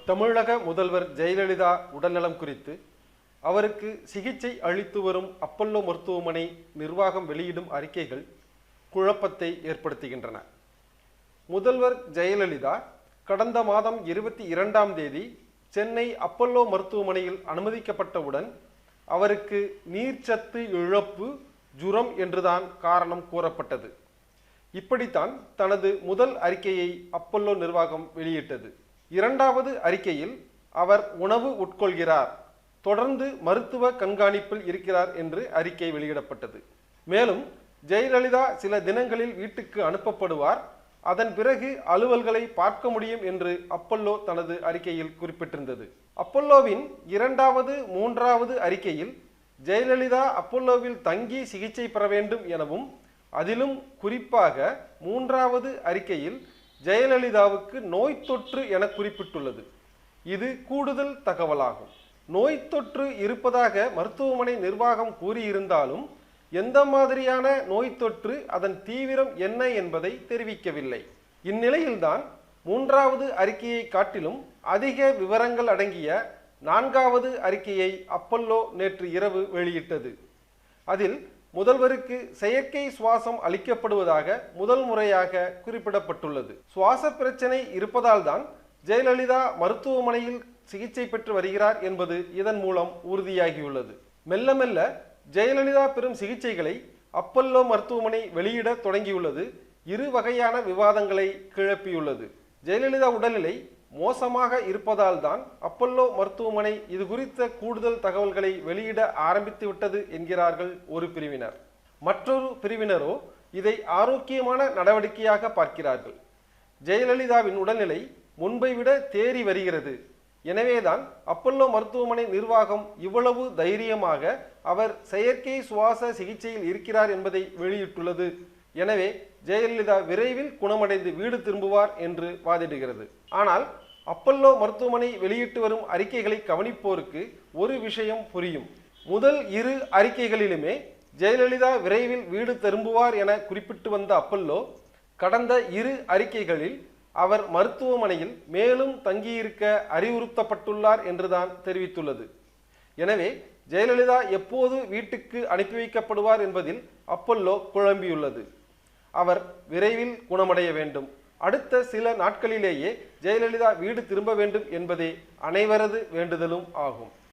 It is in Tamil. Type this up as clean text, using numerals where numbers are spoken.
தமிழக முதல்வர் ஜெயலலிதா உடல்நலம் குறித்து அவருக்கு சிகிச்சை அளித்து வரும் அப்பல்லோ மருத்துவமனை நிர்வாகம் வெளியிடும் அறிக்கைகள் குழப்பத்தை ஏற்படுத்துகின்றன. முதல்வர் ஜெயலலிதா கடந்த மாதம் 22ஆம் தேதி சென்னை அப்பல்லோ மருத்துவமனையில் அனுமதிக்கப்பட்டவுடன் அவருக்கு நீர்ச்சத்து இழப்பு, ஜுரம் என்றுதான் காரணம் கூறப்பட்டது. இப்படித்தான் தனது முதல் அறிக்கையை அப்பல்லோ நிர்வாகம் வெளியிட்டது. இரண்டாவது அறிக்கையில் அவர் உணவு உட்கொள்கிறார், தொடர்ந்து மருத்துவ கண்காணிப்பில் இருக்கிறார் என்று அறிக்கை வெளியிடப்பட்டது. மேலும் ஜெயலலிதா சில தினங்களில் வீட்டுக்கு அனுப்பப்படுவார், அதன் பிறகு அலுவல்களை பார்க்க முடியும் என்று அப்பல்லோ தனது அறிக்கையில் குறிப்பிட்டிருந்தது. அப்பல்லோவின் இரண்டாவது, மூன்றாவது அறிக்கையில் ஜெயலலிதா அப்பல்லோவில் தங்கி சிகிச்சை பெற வேண்டும் எனவும், அதிலும் குறிப்பாக மூன்றாவது அறிக்கையில் ஜெயலலிதாவுக்கு நோய் தொற்று என குறிப்பிட்டுள்ளது. இது கூடுதல் தகவலாகும். நோய் தொற்று இருப்பதாக மருத்துவமனை நிர்வாகம் கூறியிருந்தாலும் எந்த மாதிரியான நோய் தொற்று, அதன் தீவிரம் என்ன என்பதை தெரிவிக்கவில்லை. இந்நிலையில்தான் மூன்றாவது அறிக்கையை காட்டிலும் அதிக விவரங்கள் அடங்கிய நான்காவது அறிக்கையை அப்பல்லோ நேற்று இரவு வெளியிட்டது. அதில் முதல்வருக்கு செயற்கை சுவாசம் அளிக்கப்படுவதாக முதல் முறையாக குறிப்பிடப்பட்டுள்ளது. சுவாச பிரச்சனை இருப்பதால் தான் ஜெயலலிதா மருத்துவமனையில் சிகிச்சை பெற்று வருகிறார் என்பது இதன் மூலம் உறுதியாகியுள்ளது. மெல்ல மெல்ல ஜெயலலிதா பெறும் சிகிச்சைகளை அப்பல்லோ மருத்துவமனை வெளியிட தொடங்கியுள்ளது. இரு வகையான விவாதங்களை கிளப்பியுள்ளது. ஜெயலலிதா உடல்நிலை மோசமாக இருப்பதால் தான் அப்பல்லோ மருத்துவமனை இது குறித்த கூடுதல் தகவல்களை வெளியிட ஆரம்பித்து விட்டது என்கிறார்கள் ஒரு பிரிவினர். மற்றொரு பிரிவினரோ இதை ஆரோக்கியமான நடவடிக்கையாக பார்க்கிறார்கள். ஜெயலலிதாவின் உடல்நிலை முன்பை விட தேறி வருகிறது, எனவேதான் அப்பல்லோ மருத்துவமனை நிர்வாகம் இவ்வளவு தைரியமாக அவர் செயற்கை சுவாச சிகிச்சையில் இருக்கிறார் என்பதை வெளியிட்டுள்ளது. எனவே ஜெயலலிதா விரைவில் குணமடைந்து வீடு திரும்புவார் என்று வாதிடுகிறது. ஆனால் அப்பல்லோ மருத்துவமனை வெளியிட்டு வரும் அறிக்கைகளை கவனிப்போருக்கு ஒரு விஷயம் புரியும். முதல் இரு அறிக்கைகளிலுமே ஜெயலலிதா விரைவில் வீடு திரும்புவார் என குறிப்பிட்டு வந்த அப்பல்லோ கடந்த இரு அறிக்கைகளில் அவர் மருத்துவமனையில் மேலும் தங்கியிருக்க அறிவுறுத்தப்பட்டுள்ளார் என்றுதான் தெரிவித்துள்ளது. எனவே ஜெயலலிதா எப்போது வீட்டுக்கு அனுப்பி வைக்கப்படுவார் என்பதில் அப்பல்லோ குழம்பியுள்ளது. அவர் விரைவில் குணமடைய வேண்டும், அடுத்த சில நாட்களிலேயே ஜெயலலிதா வீடு திரும்ப வேண்டும் என்பதே அனைவரது வேண்டுதலும் ஆகும்.